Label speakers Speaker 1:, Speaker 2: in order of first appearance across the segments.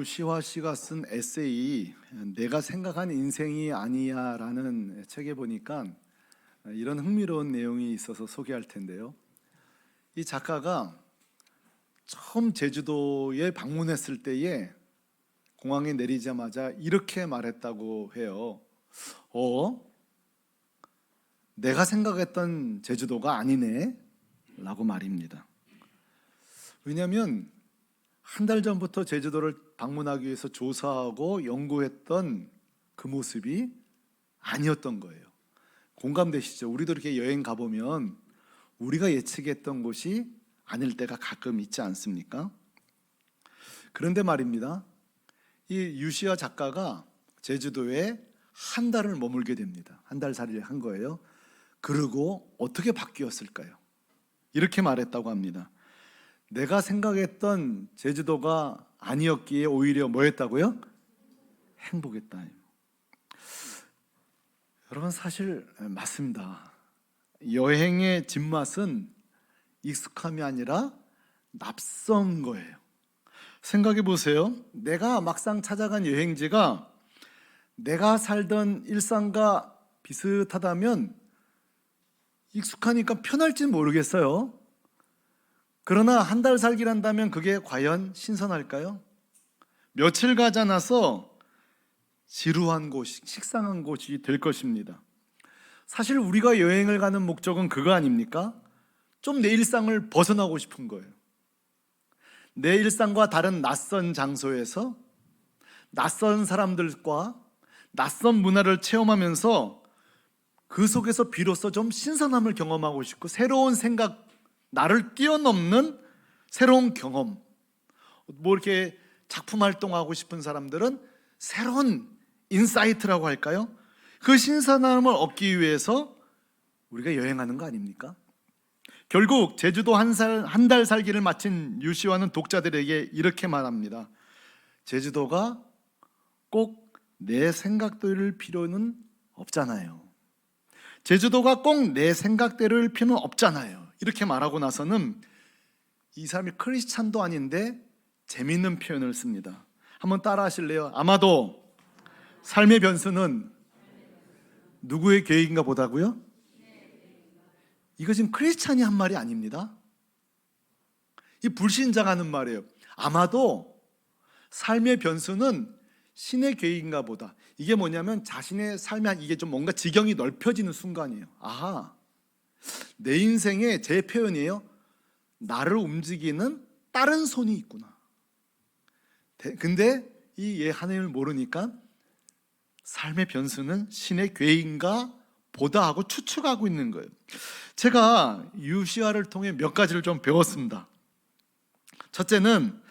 Speaker 1: 유시화 씨가 쓴 에세이 내가 생각한 인생이 아니야 라는 책에 보니까 이런 흥미로운 내용이 있어서 소개할 텐데요. 이 작가가 처음 제주도에 방문했을 때에 공항에 내리자마자 이렇게 말했다고 해요. 내가 생각했던 제주도가 아니네 라고 말입니다. 왜냐하면 한 달 전부터 제주도를 방문하기 위해서 조사하고 연구했던 그 모습이 아니었던 거예요. 공감되시죠? 우리도 이렇게 여행 가보면 우리가 예측했던 곳이 아닐 때가 가끔 있지 않습니까? 그런데 말입니다, 이 유시화 작가가 제주도에 한 달을 머물게 됩니다. 한 달 살이를 한 거예요. 그리고 어떻게 바뀌었을까요? 이렇게 말했다고 합니다. 내가 생각했던 제주도가 아니었기에 오히려 뭐였다고요? 행복했다. 여러분, 사실 맞습니다. 여행의 진맛은 익숙함이 아니라 낯선 거예요. 생각해 보세요. 내가 막상 찾아간 여행지가 내가 살던 일상과 비슷하다면 익숙하니까 편할지 모르겠어요. 그러나 한 달 살기를 한다면 그게 과연 신선할까요? 며칠 가지 않아서 지루한 곳이, 식상한 곳이 될 것입니다. 사실 우리가 여행을 가는 목적은 그거 아닙니까? 좀 내 일상을 벗어나고 싶은 거예요. 내 일상과 다른 낯선 장소에서 낯선 사람들과 낯선 문화를 체험하면서 그 속에서 비로소 좀 신선함을 경험하고 싶고, 새로운 생각, 나를 뛰어넘는 새로운 경험, 이렇게 작품 활동하고 싶은 사람들은 새로운 인사이트라고 할까요? 그 신선함을 얻기 위해서 우리가 여행하는 거 아닙니까? 결국 제주도 한 달 살기를 마친 유시화는 독자들에게 이렇게 말합니다. 제주도가 꼭 내 생각대로일 필요는 없잖아요. 제주도가 꼭 내 생각대로일 필요는 없잖아요. 이렇게 말하고 나서는 이 사람이 크리스찬도 아닌데 재미있는 표현을 씁니다. 한번 따라 하실래요? 아마도 삶의 변수는 누구의 계획인가 보다고요? 이거 지금 크리스찬이 한 말이 아닙니다. 이 불신자가 하는 말이에요. 아마도 삶의 변수는 신의 계획인가 보다. 이게 뭐냐면 자신의 삶이 이게 좀 뭔가 지경이 넓혀지는 순간이에요. 아하, 내 인생에 제 표현이에요. 나를 움직이는 다른 손이 있구나. 근데 이 하나님을 모르니까 삶의 변수는 신의 계획인가 보다 하고 추측하고 있는 거예요. 제가 유시화를 통해 몇 가지를 좀 배웠습니다. 첫째는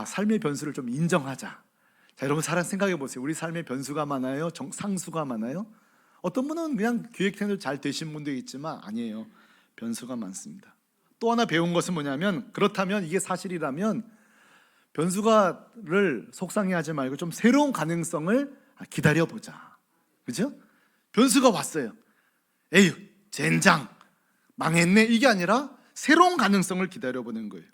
Speaker 1: 삶의 변수를 좀 인정하자. 자, 여러분, 사람 생각해 보세요. 우리 삶의 변수가 많아요? 상수가 많아요? 어떤 분은 그냥 기획생들 잘 되신 분도 있지만 아니에요. 변수가 많습니다. 또 하나 배운 것은 뭐냐면, 그렇다면 이게 사실이라면 변수가를 속상해하지 말고 좀 새로운 가능성을 기다려보자. 그죠? 변수가 왔어요. 에휴, 젠장, 망했네, 이게 아니라 새로운 가능성을 기다려보는 거예요.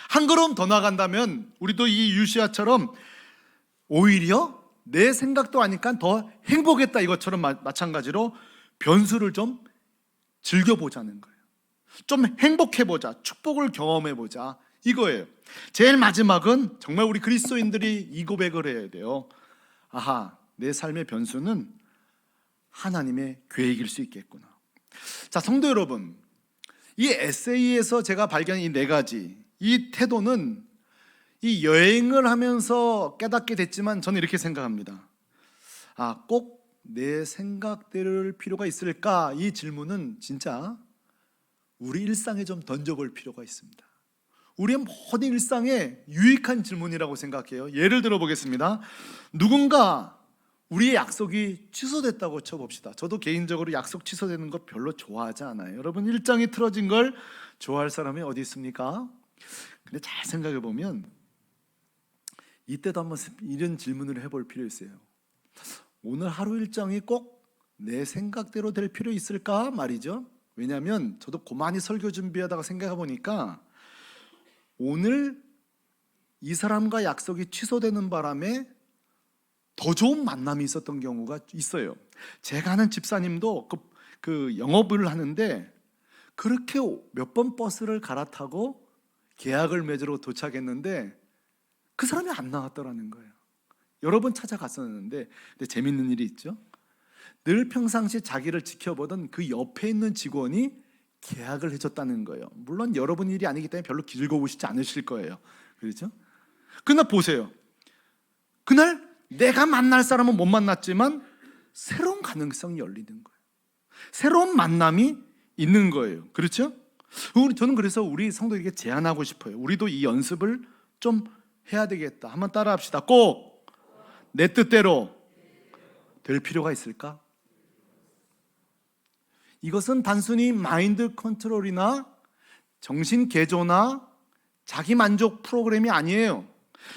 Speaker 1: 한 걸음 더 나간다면 우리도 이 유시화처럼 오히려 내 생각도 아니까 더 행복했다, 이것처럼 마찬가지로 변수를 좀 즐겨보자는 거예요. 좀 행복해보자, 축복을 경험해보자, 이거예요. 제일 마지막은 정말 우리 그리스도인들이 이 고백을 해야 돼요. 내 삶의 변수는 하나님의 계획일 수 있겠구나. 자, 성도 여러분, 이 에세이에서 제가 발견한 이 네 가지, 이 태도는 이 여행을 하면서 깨닫게 됐지만 저는 이렇게 생각합니다. 꼭 내 생각대로일 필요가 있을까? 이 질문은 진짜 우리 일상에 좀 던져볼 필요가 있습니다. 우리의 모든 일상에 유익한 질문이라고 생각해요. 예를 들어 보겠습니다. 누군가 우리의 약속이 취소됐다고 쳐봅시다. 저도 개인적으로 약속 취소되는 거 별로 좋아하지 않아요. 여러분, 일정이 틀어진 걸 좋아할 사람이 어디 있습니까? 근데 잘 생각해 보면 이때도 한번 이런 질문을 해볼 필요 있어요. 오늘 하루 일정이 꼭 내 생각대로 될 필요 있을까 말이죠. 왜냐하면 저도 고만히 설교 준비하다가 생각해 보니까 오늘 이 사람과 약속이 취소되는 바람에 더 좋은 만남이 있었던 경우가 있어요. 제가 아는 집사님도 그 영업을 하는데 그렇게 몇 번 버스를 갈아타고 계약을 맺으러 도착했는데 그 사람이 안 나왔더라는 거예요. 여러 번 찾아갔었는데, 근데 재밌는 일이 있죠. 늘 평상시 자기를 지켜보던 그 옆에 있는 직원이 계약을 해줬다는 거예요. 물론 여러분 일이 아니기 때문에 별로 즐거우시지 않으실 거예요. 그렇죠? 그러나 보세요. 그날 내가 만날 사람은 못 만났지만 새로운 가능성이 열리는 거예요. 새로운 만남이 있는 거예요. 그렇죠? 저는 그래서 우리 성도에게 제안하고 싶어요. 우리도 이 연습을 좀 해야 되겠다. 한번 따라 합시다. 꼭 내 뜻대로 될 필요가 있을까? 이것은 단순히 마인드 컨트롤이나 정신 개조나 자기 만족 프로그램이 아니에요.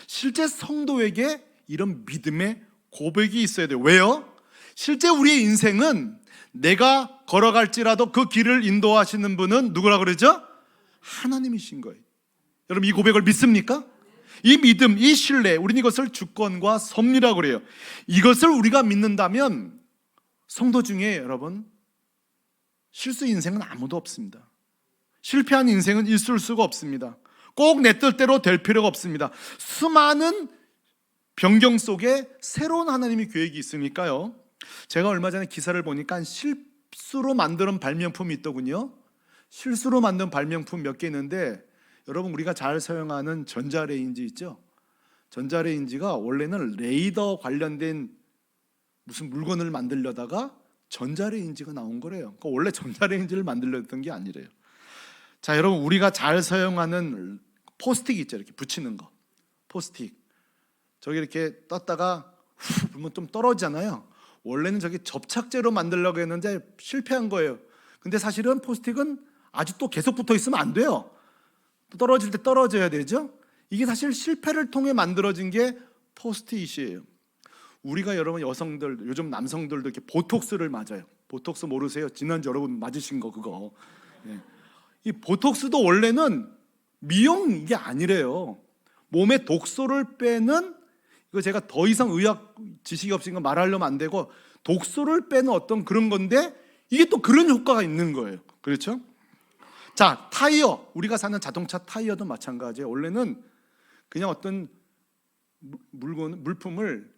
Speaker 1: 실제 성도에게 이런 믿음의 고백이 있어야 돼요. 왜요? 실제 우리의 인생은 내가 걸어갈지라도 그 길을 인도하시는 분은 누구라 그러죠? 하나님이신 거예요. 여러분 이 고백을 믿습니까? 이 믿음, 이 신뢰, 우리는 이것을 주권과 섭리라고 그래요. 이것을 우리가 믿는다면 성도 중에 여러분 실수 인생은 아무도 없습니다. 실패한 인생은 있을 수가 없습니다. 꼭 내 뜻대로 될 필요가 없습니다. 수많은 변경 속에 새로운 하나님의 계획이 있으니까요. 제가 얼마 전에 기사를 보니까 실수로 만든 발명품이 있더군요. 실수로 만든 발명품 몇 개 있는데 여러분 우리가 잘 사용하는 전자레인지 있죠? 전자레인지가 원래는 레이더 관련된 무슨 물건을 만들려다가 전자레인지가 나온 거래요. 그러니까 원래 전자레인지를 만들려던 게 아니래요. 자, 여러분 우리가 잘 사용하는 포스틱 있죠? 이렇게 붙이는 거. 포스틱. 저기 이렇게 떴다가 후 불면 좀 떨어지잖아요. 원래는 저기 접착제로 만들려고 했는데 실패한 거예요. 근데 사실은 포스틱은 아직도 계속 붙어 있으면 안 돼요. 떨어질 때 떨어져야 되죠. 이게 사실 실패를 통해 만들어진 게 포스트잇이에요. 우리가 여러분 여성들, 요즘 남성들도 이렇게 보톡스를 맞아요. 보톡스 모르세요? 지난주 여러분 맞으신 거 그거. 예. 이 보톡스도 원래는 미용 이게 아니래요. 몸에 독소를 빼는, 이거 제가 더 이상 의학 지식이 없으니까 말하려면 안 되고, 독소를 빼는 어떤 그런 건데 이게 또 그런 효과가 있는 거예요. 그렇죠? 자, 타이어, 우리가 사는 자동차 타이어도 마찬가지예요. 원래는 그냥 어떤 물품을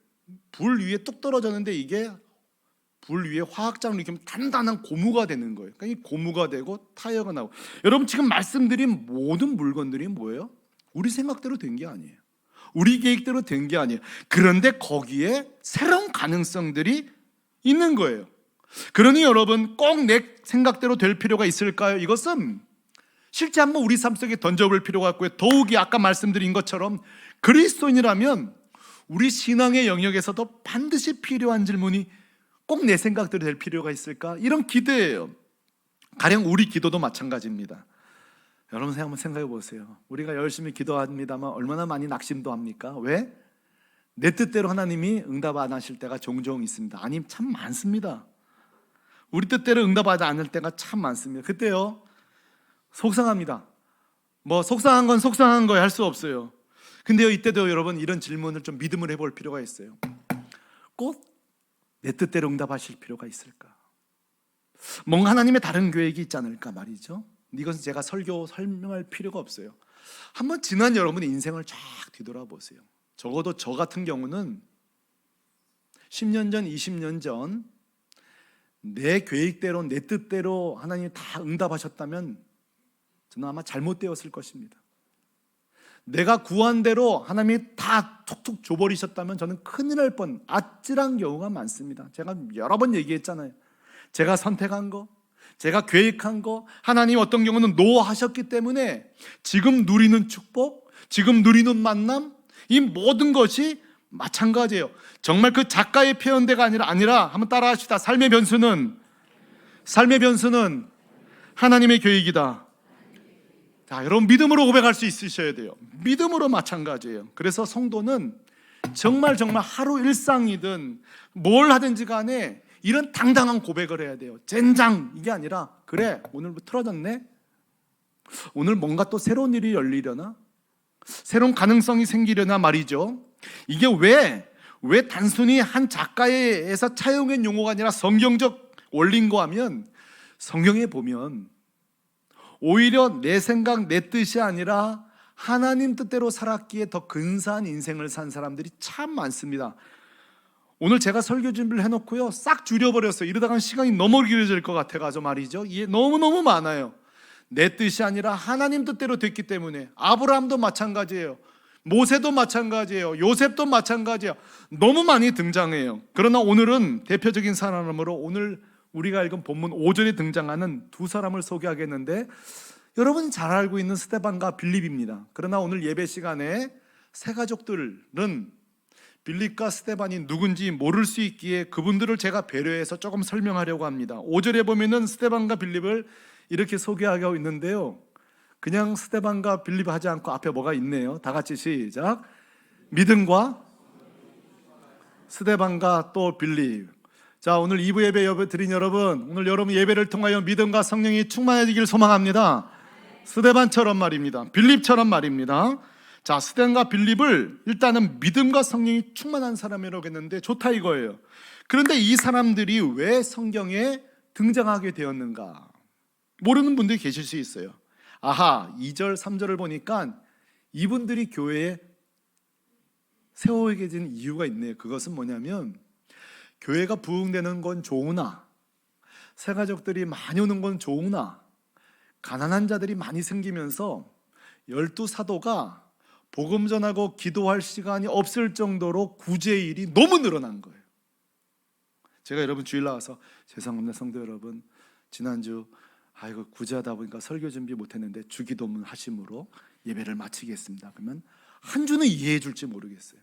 Speaker 1: 불 위에 뚝 떨어졌는데 이게 불 위에 화학장으로 이렇게 단단한 고무가 되는 거예요. 그러니까 이 고무가 되고 타이어가 나오고. 여러분 지금 말씀드린 모든 물건들이 뭐예요? 우리 생각대로 된 게 아니에요. 우리 계획대로 된 게 아니에요. 그런데 거기에 새로운 가능성들이 있는 거예요. 그러니 여러분 꼭 내 생각대로 될 필요가 있을까요? 이것은 실제 한번 우리 삶 속에 던져볼 필요가 있고요. 더욱이 아까 말씀드린 것처럼 그리스도인이라면 우리 신앙의 영역에서도 반드시 필요한 질문이 꼭 내 생각대로 될 필요가 있을까? 이런 기대예요. 가령 우리 기도도 마찬가지입니다. 여러분 한번 생각해 보세요. 우리가 열심히 기도합니다만 얼마나 많이 낙심도 합니까? 왜? 내 뜻대로 하나님이 응답 안 하실 때가 종종 있습니다. 아니 참 많습니다. 우리 뜻대로 응답하지 않을 때가 참 많습니다. 그때요 속상합니다. 뭐 속상한 건 속상한 거에 할 수 없어요. 근데요 이때도 여러분 이런 질문을 좀 믿음을 해볼 필요가 있어요. 꼭 내 뜻대로 응답하실 필요가 있을까? 뭔가 하나님의 다른 계획이 있지 않을까 말이죠. 이것은 제가 설명할 필요가 없어요. 한번 지난 여러분의 인생을 쫙 뒤돌아보세요. 적어도 저 같은 경우는 10년 전, 20년 전 내 계획대로 내 뜻대로 하나님이 다 응답하셨다면 저는 아마 잘못되었을 것입니다. 내가 구한 대로 하나님이 다 툭툭 줘버리셨다면 저는 큰일 날 뻔, 아찔한 경우가 많습니다. 제가 여러 번 얘기했잖아요. 제가 선택한 거, 제가 계획한 거, 하나님 어떤 경우는 노하셨기 때문에 지금 누리는 축복, 지금 누리는 만남, 이 모든 것이 마찬가지예요. 정말 그 작가의 표현대가 아니라 한번 따라합시다. 삶의 변수는 하나님의 계획이다. 자, 여러분 믿음으로 고백할 수 있으셔야 돼요. 믿음으로 마찬가지예요. 그래서 성도는 정말 하루 일상이든 뭘 하든지 간에 이런 당당한 고백을 해야 돼요. 젠장 이게 아니라 그래 오늘 틀어졌네. 오늘 뭔가 또 새로운 일이 열리려나? 새로운 가능성이 생기려나 말이죠. 이게 왜 단순히 한 작가에서 차용한 용어가 아니라 성경적 원리인가 하면, 성경에 보면 오히려 내 생각, 내 뜻이 아니라 하나님 뜻대로 살았기에 더 근사한 인생을 산 사람들이 참 많습니다. 오늘 제가 설교 준비를 해놓고요, 싹 줄여버렸어요. 이러다가 시간이 너무 길어질 것 같아가지고 말이죠. 이게 너무너무 많아요. 내 뜻이 아니라 하나님 뜻대로 됐기 때문에. 아브라함도 마찬가지예요. 모세도 마찬가지예요. 요셉도 마찬가지예요. 너무 많이 등장해요. 그러나 오늘은 대표적인 사람으로 오늘 우리가 읽은 본문 5절에 등장하는 두 사람을 소개하겠는데, 여러분이 잘 알고 있는 스데반과 빌립입니다. 그러나 오늘 예배 시간에 새 가족들은 빌립과 스데반이 누군지 모를 수 있기에 그분들을 제가 배려해서 조금 설명하려고 합니다. 5절에 보면은 스데반과 빌립을 이렇게 소개하고 있는데요, 그냥 스데반과 빌립 하지 않고 앞에 뭐가 있네요. 다 같이 시작. 믿음과 스데반과 또 빌립. 자, 오늘 2부 예배 드린 여러분, 오늘 여러분 예배를 통하여 믿음과 성령이 충만해지길 소망합니다. 스데반처럼 말입니다. 빌립처럼 말입니다. 자, 스데반과 빌립을 일단은 믿음과 성령이 충만한 사람이라고 했는데 좋다 이거예요. 그런데 이 사람들이 왜 성경에 등장하게 되었는가 모르는 분들이 계실 수 있어요. 아하, 2절 3절을 보니까 이분들이 교회에 세워게 된 이유가 있네요. 그것은 뭐냐면, 교회가 부흥되는 건 좋으나, 새 가족들이 많이 오는 건 좋으나, 가난한 자들이 많이 생기면서 12사도가 복음 전하고 기도할 시간이 없을 정도로 구제의 일이 너무 늘어난 거예요. 제가 여러분 주일 나와서 죄송합니다 성도 여러분, 지난주 구제하다 보니까 설교 준비 못했는데 주기도문 하심으로 예배를 마치겠습니다. 그러면 한 주는 이해해 줄지 모르겠어요.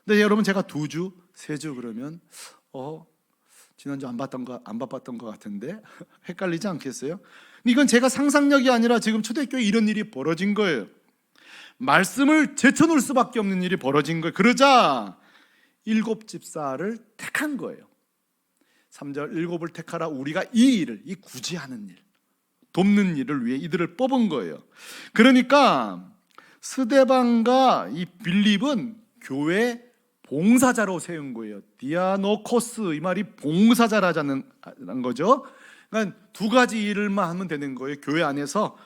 Speaker 1: 근데 여러분, 제가 2주, 3주 그러면 지난주 안 바빴던 것 같은데 헷갈리지 않겠어요? 이건 제가 상상력이 아니라 지금 초대교회에 이런 일이 벌어진 거예요. 말씀을 제쳐놓을 수밖에 없는 일이 벌어진 거예요. 그러자 7 집사를 택한 거예요. 3절 7을 택하라. 우리가 이 일을, 이 구제하는 일, 돕는 일을 위해 이들을 뽑은 거예요. 그러니까 스데반과 이 빌립은 교회 봉사자로 세운 거예요. 디아노코스, 이 말이 봉사자라는 거죠. 그러니까 두 가지 일을만 하면 되는 거예요. 교회 안에서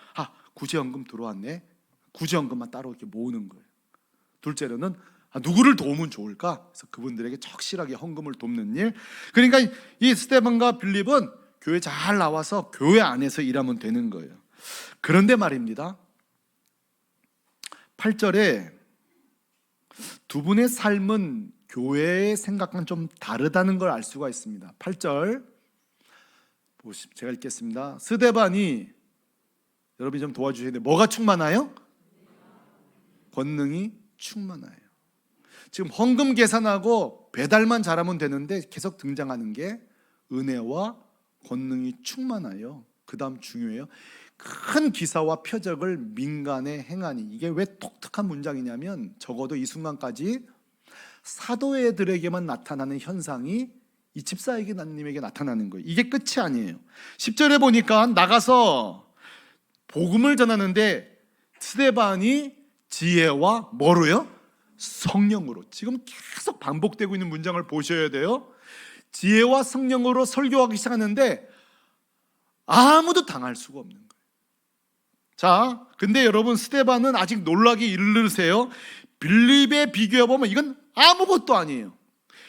Speaker 1: 구제연금 들어왔네, 구제연금만 따로 이렇게 모으는 거예요. 둘째로는 누구를 도우면 좋을까? 그래서 그분들에게 적실하게 헌금을 돕는 일. 그러니까 이 스데반과 빌립은 교회 잘 나와서 교회 안에서 일하면 되는 거예요. 그런데 말입니다, 8절에 두 분의 삶은 교회의 생각과는 좀 다르다는 걸 알 수가 있습니다. 8절 제가 읽겠습니다. 스데반이, 여러분이 좀 도와주셔야 돼요. 뭐가 충만하여? 권능이 충만하여. 지금 헌금 계산하고 배달만 잘하면 되는데 계속 등장하는 게 은혜와 권능이 충만하여. 그 다음 중요해요. 큰 기사와 표적을 민간에 행하니. 이게 왜 독특한 문장이냐면, 적어도 이 순간까지 사도애들에게만 나타나는 현상이 이 집사님에게 나타나는 거예요. 이게 끝이 아니에요. 10절에 보니까 나가서 복음을 전하는데 스데반이 지혜와 뭐로요? 성령으로. 지금 계속 반복되고 있는 문장을 보셔야 돼요. 지혜와 성령으로 설교하기 시작하는데 아무도 당할 수가 없는 거예요. 자, 근데 여러분, 스데반은 아직 놀라기 이르세요. 빌립에 비교해보면 이건 아무것도 아니에요.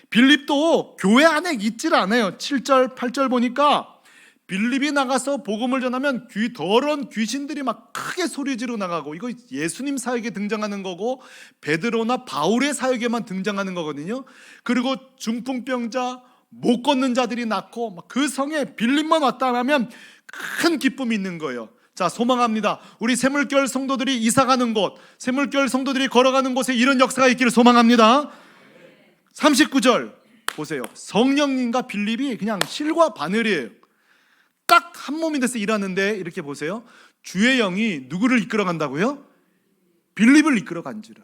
Speaker 1: 빌립도 교회 안에 있질 않아요. 7절 8절 보니까 빌립이 나가서 복음을 전하면 더러운 귀신들이 막 크게 소리 지르고 나가고, 이거 예수님 사역에 등장하는 거고 베드로나 바울의 사역에만 등장하는 거거든요. 그리고 중풍병자, 못 걷는 자들이 낳고, 그 성에 빌립만 왔다 하면 큰 기쁨이 있는 거예요. 자, 소망합니다. 우리 샘물교회 성도들이 이사가는 곳, 샘물교회 성도들이 걸어가는 곳에 이런 역사가 있기를 소망합니다. 39절 보세요. 성령님과 빌립이 그냥 실과 바늘이에요. 딱 한 몸이 돼서 일하는데, 이렇게 보세요. 주의 영이 누구를 이끌어 간다고요? 빌립을 이끌어 간지라.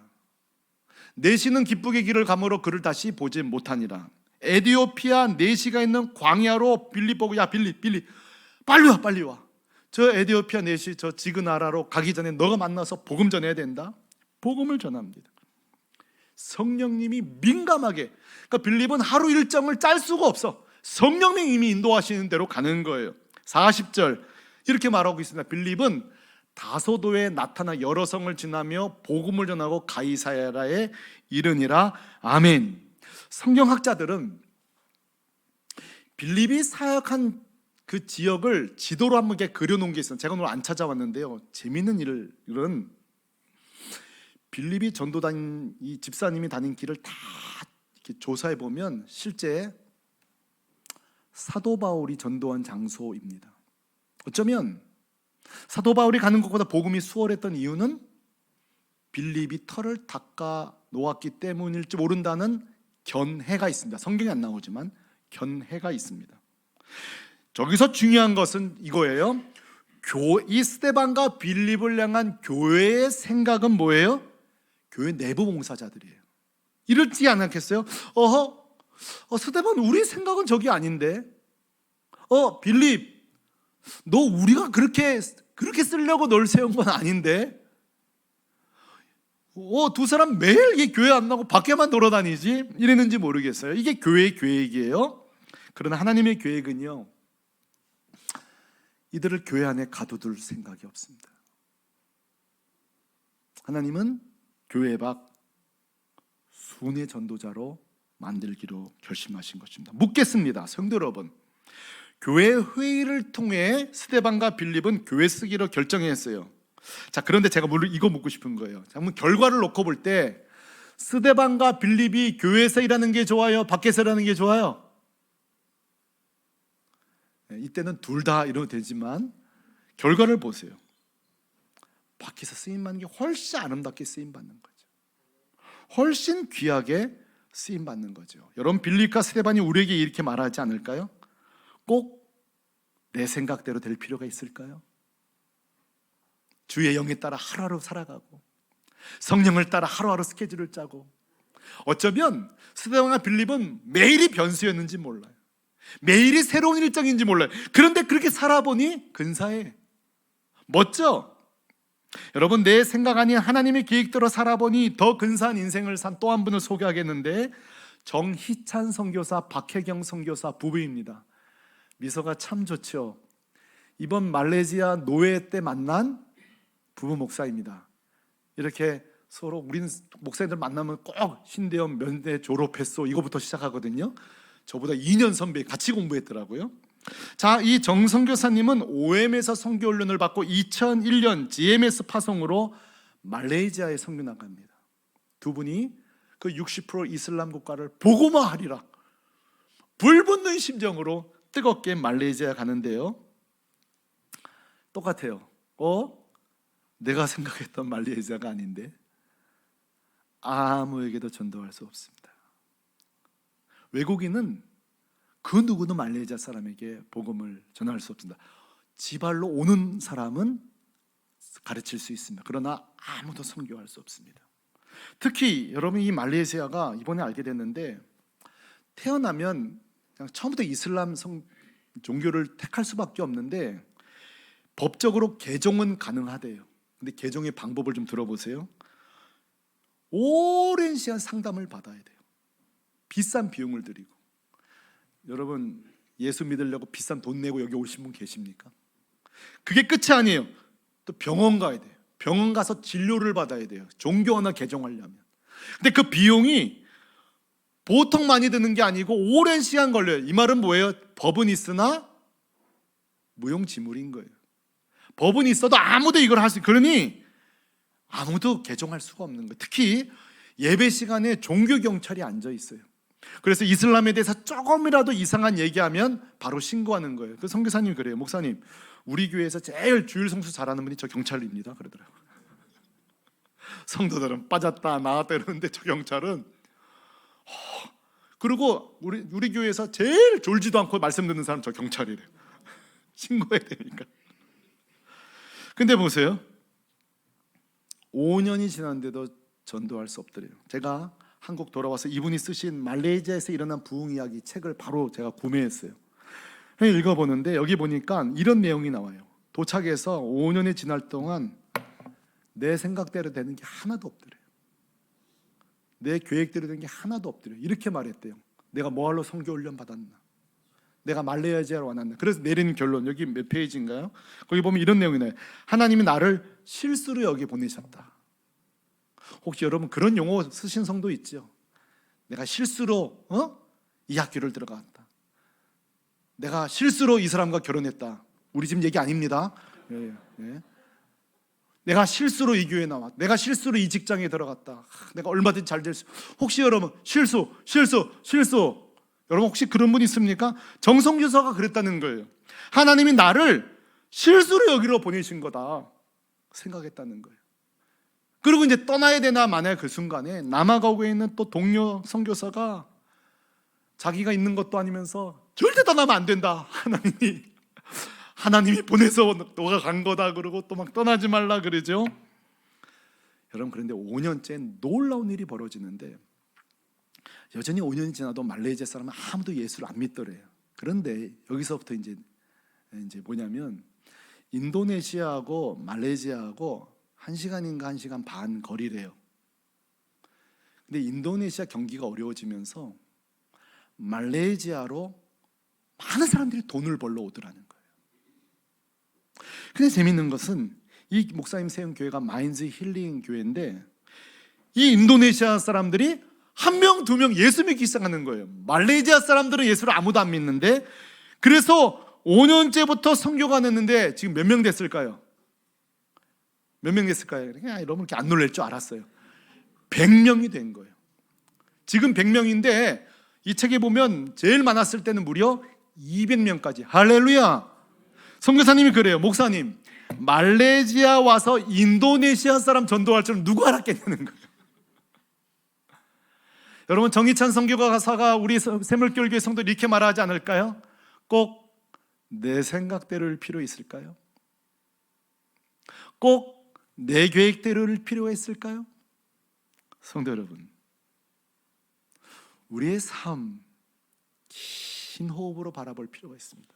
Speaker 1: 내시는 기쁘게 길을 가므로 그를 다시 보지 못하니라. 에디오피아 내시가 있는 광야로 빌립 보고, 야 빌립 빨리 와. 저 에디오피아 내시 저 지그나라로 가기 전에 너가 만나서 복음 전해야 된다. 복음을 전합니다. 성령님이 민감하게, 그러니까 빌립은 하루 일정을 짤 수가 없어. 성령님이 이미 인도하시는 대로 가는 거예요. 40절 이렇게 말하고 있습니다. 빌립은 다소도에 나타나 여러 성을 지나며 복음을 전하고 가이사랴에 이르니라. 아멘. 성경학자들은 빌립이 사역한 그 지역을 지도로 한번 그려놓은 게 있어요. 제가 오늘 안 찾아왔는데요, 재미있는 일은 빌립이 전도단 이 집사님이 다닌 길을 다 이렇게 조사해 보면 실제 사도 바울이 전도한 장소입니다. 어쩌면 사도 바울이 가는 곳보다 복음이 수월했던 이유는 빌립이 털을 닦아 놓았기 때문일지 모른다는 견해가 있습니다. 성경에 안 나오지만 견해가 있습니다. 저기서 중요한 것은 이거예요. 이 스데반과 빌립을 향한 교회의 생각은 뭐예요? 교회 내부 봉사자들이에요. 이렇지 않았겠어요? 스데반, 우리 생각은 저기 아닌데. 빌립, 너 우리가 그렇게 쓰려고 널 세운 건 아닌데. 두 사람 매일 이게 교회 안 나고 밖에만 돌아다니지? 이랬는지 모르겠어요. 이게 교회의 계획이에요. 그러나 하나님의 계획은요, 이들을 교회 안에 가둬둘 생각이 없습니다. 하나님은 교회 밖 순회 전도자로 만들기로 결심하신 것입니다. 묻겠습니다. 성도 여러분, 교회 회의를 통해 스데반과 빌립은 교회 쓰기로 결정했어요. 자, 그런데 제가 이거 묻고 싶은 거예요. 한번 결과를 놓고 볼 때 스데반과 빌립이 교회에서 일하는 게 좋아요? 밖에서 일하는 게 좋아요? 이때는 둘 다 이러면 되지만 결과를 보세요. 밖에서 쓰임받는 게 훨씬 아름답게 쓰임받는 거죠. 훨씬 귀하게 쓰임받는 거죠. 여러분, 빌립과 스데반이 우리에게 이렇게 말하지 않을까요? 꼭 내 생각대로 될 필요가 있을까요? 주의 영에 따라 하루하루 살아가고 성령을 따라 하루하루 스케줄을 짜고, 어쩌면 스데반과 빌립은 매일이 변수였는지 몰라요. 매일이 새로운 일정인지 몰라요. 그런데 그렇게 살아보니 근사해. 멋져. 여러분, 내 생각 아닌 하나님의 계획대로 살아보니 더 근사한 인생을 산 또 한 분을 소개하겠는데, 정희찬 선교사, 박혜경 선교사 부부입니다. 미소가 참 좋죠. 이번 말레이시아 노예 때 만난 부부 목사입니다. 이렇게 서로, 우리는 목사님들 만나면 꼭 신대원 면대 졸업했어 이거부터 시작하거든요. 저보다 2년 선배, 같이 공부했더라고요. 자, 이 정 선교사님은 OM에서 선교 훈련을 받고 2001년 GMS 파송으로 말레이시아에 선교 나갑니다. 두 분이 그 60% 이슬람 국가를 복음화하리라 불붙는 심정으로 뜨겁게 말레이시아 가는데요, 똑같아요. 내가 생각했던 말레이시아가 아닌데 아무에게도 전도할 수 없습니다. 외국인은 그 누구도 말레이시아 사람에게 복음을 전할 수 없습니다. 지발로 오는 사람은 가르칠 수 있습니다. 그러나 아무도 선교할 수 없습니다. 특히 여러분, 이 말레이시아가 이번에 알게 됐는데, 태어나면 그냥 처음부터 이슬람 종교를 택할 수밖에 없는데 법적으로 개종은 가능하대요. 근데 개종의 방법을 좀 들어보세요. 오랜 시간 상담을 받아야 돼요. 비싼 비용을 들이고. 여러분, 예수 믿으려고 비싼 돈 내고 여기 오신 분 계십니까? 그게 끝이 아니에요. 또 병원 가야 돼요. 병원 가서 진료를 받아야 돼요. 종교 하나 개종하려면. 근데 그 비용이 보통 많이 드는 게 아니고 오랜 시간 걸려요. 이 말은 뭐예요? 법은 있으나 무용지물인 거예요. 법은 있어도 아무도 이걸 할 수, 그러니 아무도 개종할 수가 없는 거예요. 특히 예배 시간에 종교 경찰이 앉아 있어요. 그래서 이슬람에 대해서 조금이라도 이상한 얘기하면 바로 신고하는 거예요. 그 선교사님이 그래요. 목사님, 우리 교회에서 제일 주일 성수 잘하는 분이 저 경찰입니다. 그러더라고요. 성도들은 빠졌다 나왔다 이러는데 저 경찰은 그리고 우리 교회에서 제일 졸지도 않고 말씀 듣는 사람 저 경찰이래요. 신고해야 되니까. 근데 보세요, 5년이 지났는데도 전도할 수 없더래요. 제가 한국 돌아와서 이분이 쓰신 말레이시아에서 일어난 부흥 이야기 책을 바로 제가 구매했어요. 읽어보는데 여기 보니까 이런 내용이 나와요. 도착해서 5년이 지날 동안 내 생각대로 되는 게 하나도 없더래요. 내 계획대로 되는 게 하나도 없더래요. 이렇게 말했대요. 내가 뭐하러 선교 훈련 받았나? 내가 말레이시아로 왔나? 그래서 내리는 결론, 여기 몇 페이지인가요? 거기 보면 이런 내용이 나와요. 하나님이 나를 실수로 여기 보내셨다. 혹시 여러분 그런 용어 쓰신 성도 있죠? 내가 실수로 이 학교를 들어갔다. 내가 실수로 이 사람과 결혼했다. 우리 집 얘기 아닙니다. 예, 예. 내가 실수로 이 교회에 나왔다. 내가 실수로 이 직장에 들어갔다. 내가 얼마든지 잘 될 수. 혹시 여러분 실수. 여러분 혹시 그런 분 있습니까? 정성교사가 그랬다는 거예요. 하나님이 나를 실수로 여기로 보내신 거다 생각했다는 거예요. 그리고 이제 떠나야 되나 마나요? 그 순간에 남아가고 있는 또 동료 선교사가 자기가 있는 것도 아니면서 절대 떠나면 안 된다. 하나님이 보내서 너가 간 거다 그러고 또 막 떠나지 말라 그러죠. 여러분 그런데 5년째 놀라운 일이 벌어지는데 여전히 5년이 지나도 말레이시아 사람은 아무도 예수를 안 믿더래요. 그런데 여기서부터 이제 뭐냐면 인도네시아하고 말레이시아하고 1시간인가 1시간 반 거리래요. 근데 인도네시아 경기가 어려워지면서 말레이시아로 많은 사람들이 돈을 벌러 오더라는 거예요. 근데 재밌는 것은 이 목사님 세운 교회가 마인즈 힐링 교회인데 이 인도네시아 사람들이 1명, 2명 예수 믿기 시작하는 거예요. 말레이시아 사람들은 예수를 아무도 안 믿는데 그래서 5년째부터 선교가 됐는데 지금 몇 명 됐을까요? 몇 명 됐을까요? 여러분 이렇게 안 놀랄 줄 알았어요. 100명이 된 거예요. 지금 100명인데 이 책에 보면 제일 많았을 때는 무려 200명까지. 할렐루야. 선교사님이 그래요. 목사님, 말레이시아 와서 인도네시아 사람 전도할 줄 누가 알았겠냐는 거예요. 여러분 정희찬 선교가사가 우리 새물교회 성도 이렇게 말하지 않을까요? 꼭 내 생각대로일 필요 있을까요? 꼭 내 계획대로일 필요가 있을까요? 성도 여러분, 우리의 삶 긴 호흡으로 바라볼 필요가 있습니다.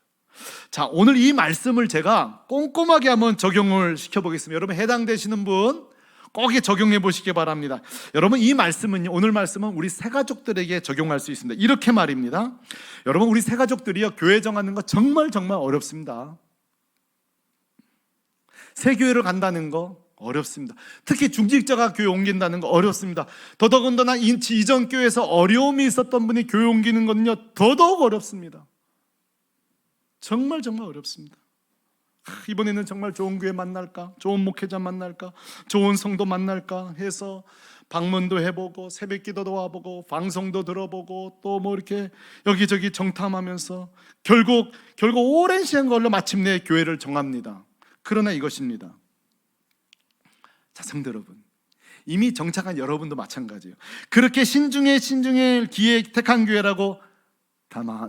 Speaker 1: 자, 오늘 이 말씀을 제가 꼼꼼하게 한번 적용을 시켜보겠습니다. 여러분 해당되시는 분 꼭 적용해 보시기 바랍니다. 여러분 이 말씀은, 오늘 말씀은 우리 새가족들에게 적용할 수 있습니다. 이렇게 말입니다. 여러분 우리 새가족들이요, 교회 정하는 거 정말 어렵습니다. 새 교회를 간다는 거 어렵습니다. 특히 중직자가 교회 옮긴다는 거 어렵습니다. 더더군다나 이전 교회에서 어려움이 있었던 분이 교회 옮기는 건요 더더욱 어렵습니다. 정말 어렵습니다. 이번에는 정말 좋은 교회 만날까? 좋은 목회자 만날까? 좋은 성도 만날까? 해서 방문도 해보고 새벽 기도도 와보고 방송도 들어보고 또 뭐 이렇게 여기저기 정탐하면서 결국 오랜 시간 걸려 마침내 교회를 정합니다. 그러나 이것입니다. 자, 성도 여러분, 이미 정착한 여러분도 마찬가지예요. 그렇게 신중에 기에 택한 교회라고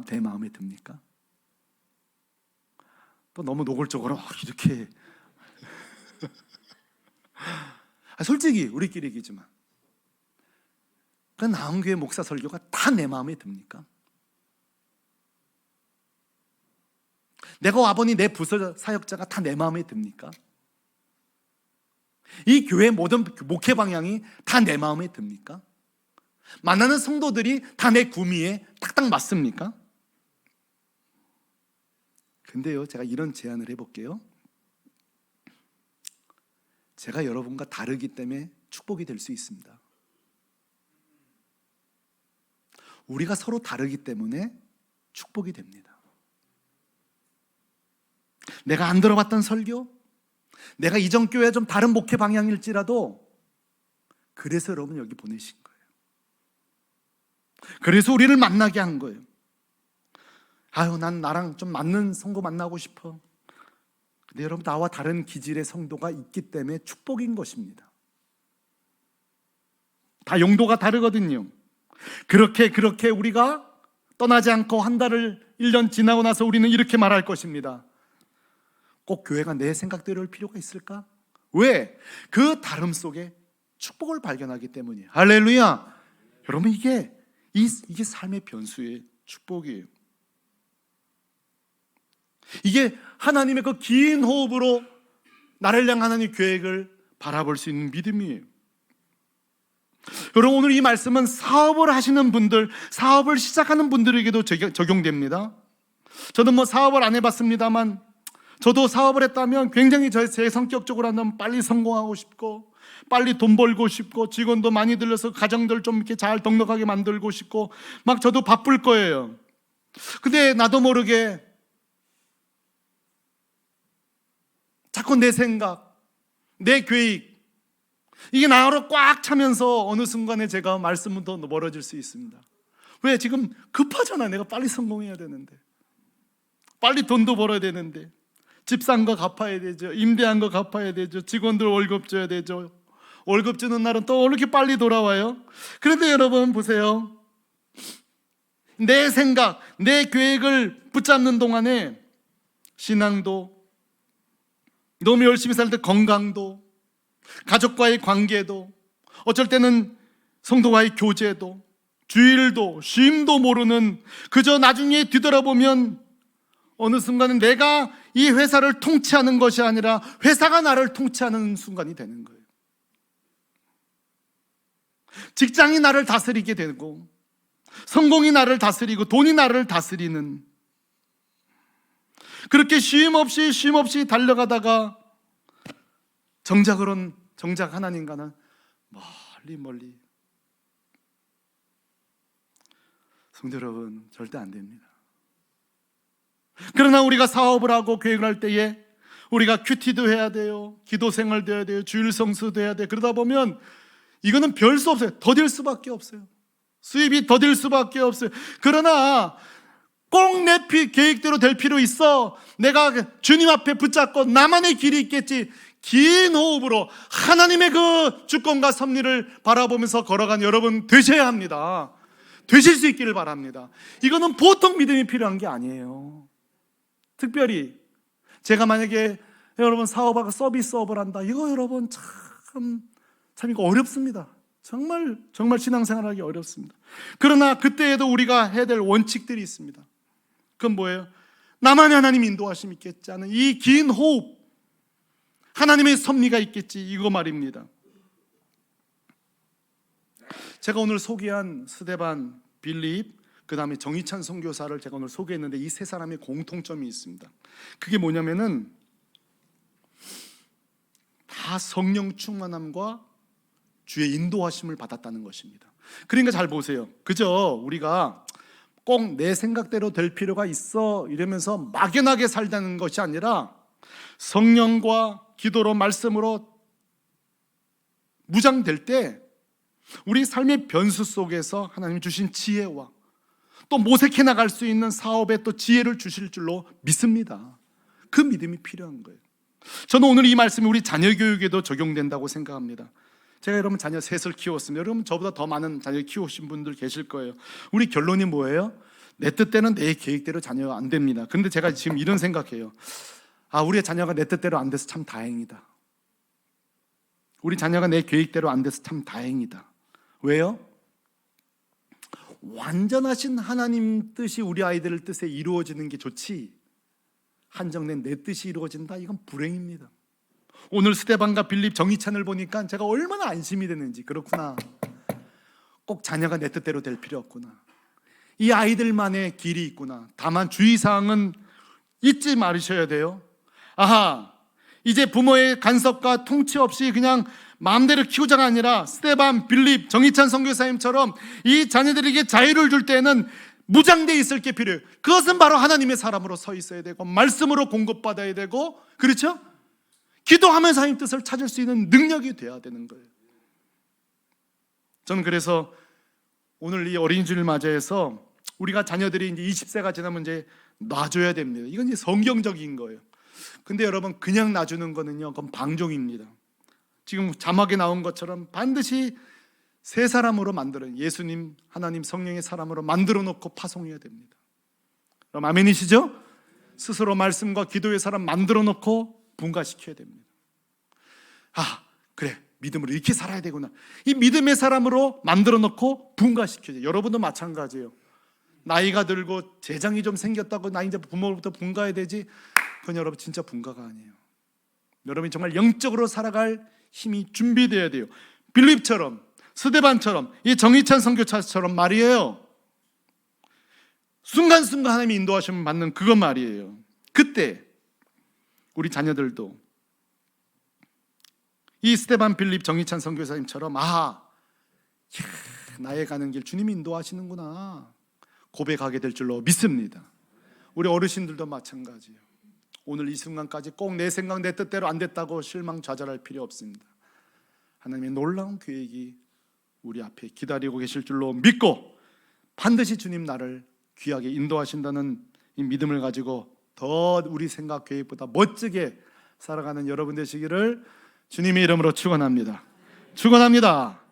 Speaker 1: 내 마음에 듭니까? 또 너무 노골적으로 이렇게 솔직히 우리끼리 얘기지만 그 나은교회 목사 설교가 다 내 마음에 듭니까? 내가 와보니 내 부서 사역자가 다 내 마음에 듭니까? 이 교회 모든 목회 방향이 다 내 마음에 듭니까? 만나는 성도들이 다 내 구미에 딱딱 맞습니까? 근데요, 제가 이런 제안을 해볼게요. 제가 여러분과 다르기 때문에 축복이 될 수 있습니다. 우리가 서로 다르기 때문에 축복이 됩니다. 내가 안 들어봤던 설교, 내가 이전 교회 좀 다른 목회 방향일지라도 그래서 여러분 여기 보내신 거예요. 그래서 우리를 만나게 한 거예요. 난 나랑 좀 맞는 성도 만나고 싶어. 근데 여러분 나와 다른 기질의 성도가 있기 때문에 축복인 것입니다. 다 용도가 다르거든요. 그렇게 우리가 떠나지 않고 한 달을 1년 지나고 나서 우리는 이렇게 말할 것입니다. 꼭 교회가 내 생각대로일 필요가 있을까? 왜? 그 다름 속에 축복을 발견하기 때문이에요. 할렐루야. 여러분 이게 삶의 변수의 축복이에요. 이게 하나님의 그 긴 호흡으로 나를 향한 하나님의 계획을 바라볼 수 있는 믿음이에요. 여러분, 오늘 이 말씀은 사업을 하시는 분들, 사업을 시작하는 분들에게도 적용됩니다. 저도 사업을 안 해봤습니다만, 저도 사업을 했다면 굉장히 제 성격적으로 한다면 빨리 성공하고 싶고, 빨리 돈 벌고 싶고, 직원도 많이 들려서 가정들 좀 이렇게 잘 넉넉하게 만들고 싶고, 막 저도 바쁠 거예요. 근데 나도 모르게 자꾸 내 생각, 내 계획, 이게 나로 꽉 차면서 어느 순간에 제가 말씀부터 멀어질 수 있습니다. 왜? 지금 급하잖아. 내가 빨리 성공해야 되는데, 빨리 돈도 벌어야 되는데, 집 산 거 갚아야 되죠, 임대한 거 갚아야 되죠, 직원들 월급 줘야 되죠. 월급 주는 날은 또 이렇게 빨리 돌아와요. 그런데 여러분 보세요, 내 생각, 내 계획을 붙잡는 동안에 신앙도, 너무 열심히 살 때 건강도, 가족과의 관계도, 어쩔 때는 성도와의 교제도, 주일도, 쉼도 모르는, 그저 나중에 뒤돌아보면 어느 순간은 내가 이 회사를 통치하는 것이 아니라 회사가 나를 통치하는 순간이 되는 거예요. 직장이 나를 다스리게 되고, 성공이 나를 다스리고, 돈이 나를 다스리는, 그렇게 쉼 없이 달려가다가 정작 하나님과는 멀리. 성도 여러분, 절대 안 됩니다. 그러나 우리가 사업을 하고 계획을 할 때에 우리가 큐티도 해야 돼요, 기도 생활도 해야 돼요, 주일 성수도 해야 돼요. 그러다 보면 이거는 별 수 없어요. 더딜 수밖에 없어요. 수입이 더딜 수밖에 없어요. 그러나 꼭 내 계획대로 될 필요 있어. 내가 주님 앞에 붙잡고 나만의 길이 있겠지. 긴 호흡으로 하나님의 그 주권과 섭리를 바라보면서 걸어간 여러분 되셔야 합니다. 되실 수 있기를 바랍니다. 이거는 보통 믿음이 필요한 게 아니에요. 특별히 제가 만약에 여러분 사업하고 서비스업을 한다, 이거 여러분 참 이거 어렵습니다. 정말 신앙생활하기 어렵습니다. 그러나 그때에도 우리가 해야 될 원칙들이 있습니다. 그건 뭐예요? 나만의 하나님 인도하심 있겠지 않은 이 긴 호흡, 하나님의 섭리가 있겠지, 이거 말입니다. 제가 오늘 소개한 스데반, 빌립, 그 다음에 정희찬 선교사를 제가 오늘 소개했는데 이 세 사람의 공통점이 있습니다. 그게 뭐냐면은 다 성령 충만함과 주의 인도하심을 받았다는 것입니다. 그러니까 잘 보세요. 그저 우리가 꼭 내 생각대로 될 필요가 있어 이러면서 막연하게 살다는 것이 아니라 성령과 기도로, 말씀으로 무장될 때 우리 삶의 변수 속에서 하나님 주신 지혜와 또 모색해 나갈 수 있는 사업에 또 지혜를 주실 줄로 믿습니다. 그 믿음이 필요한 거예요. 저는 오늘 이 말씀이 우리 자녀 교육에도 적용된다고 생각합니다. 제가 여러분 자녀 셋을 키웠습니다. 여러분 저보다 더 많은 자녀 키우신 분들 계실 거예요. 우리 결론이 뭐예요? 내 뜻대로는 내 계획대로 자녀가 안 됩니다. 근데 제가 지금 이런 생각해요. 우리의 자녀가 내 뜻대로 안 돼서 참 다행이다. 우리 자녀가 내 계획대로 안 돼서 참 다행이다. 왜요? 완전하신 하나님 뜻이 우리 아이들 뜻에 이루어지는 게 좋지, 한정된 내 뜻이 이루어진다, 이건 불행입니다. 오늘 스데반과 빌립, 정희찬을 보니까 제가 얼마나 안심이 됐는지. 그렇구나, 꼭 자녀가 내 뜻대로 될 필요 없구나, 이 아이들만의 길이 있구나. 다만 주의사항은 잊지 말으셔야 돼요. 이제 부모의 간섭과 통치 없이 그냥 마음대로 키우자가 아니라 스데반, 빌립, 정희찬 선교사님처럼 이 자녀들에게 자유를 줄 때는 무장되어 있을 게 필요해요. 그것은 바로 하나님의 사람으로 서 있어야 되고, 말씀으로 공급받아야 되고, 그렇죠? 기도하면서 하나님 뜻을 찾을 수 있는 능력이 돼야 되는 거예요. 저는 그래서 오늘 이 어린이 주일 맞이해서 우리가 자녀들이 이제 20세가 지나면 이제 놔줘야 됩니다. 이건 이제 성경적인 거예요. 근데 여러분, 그냥 놔주는 거는요, 그건 방종입니다. 지금 자막에 나온 것처럼 반드시 새 사람으로 만들어, 예수님, 하나님, 성령의 사람으로 만들어 놓고 파송해야 됩니다. 그럼 아멘이시죠? 스스로 말씀과 기도의 사람 만들어 놓고 분가시켜야 됩니다. 그래, 믿음으로 이렇게 살아야 되구나, 이 믿음의 사람으로 만들어 놓고 분가시켜야 돼요. 여러분도 마찬가지예요. 나이가 들고 재정이 좀 생겼다고 나 이제 부모로부터 분가해야 되지, 그건 여러분 진짜 분가가 아니에요. 여러분이 정말 영적으로 살아갈 힘이 준비되어야 돼요. 빌립처럼, 스데반처럼, 이 정희찬 선교사처럼 말이에요. 순간순간 하나님이 인도하시면 받는 그것 말이에요. 그때 우리 자녀들도 이 스데반, 빌립, 정희찬 선교사님처럼 나의 가는 길 주님이 인도하시는구나 고백하게 될 줄로 믿습니다. 우리 어르신들도 마찬가지예요. 오늘 이 순간까지 꼭 내 생각 내 뜻대로 안 됐다고 실망 좌절할 필요 없습니다. 하나님의 놀라운 계획이 우리 앞에 기다리고 계실 줄로 믿고 반드시 주님 나를 귀하게 인도하신다는 이 믿음을 가지고 더 우리 생각 계획보다 멋지게 살아가는 여러분 되시기를 주님의 이름으로 축원합니다. 축원합니다.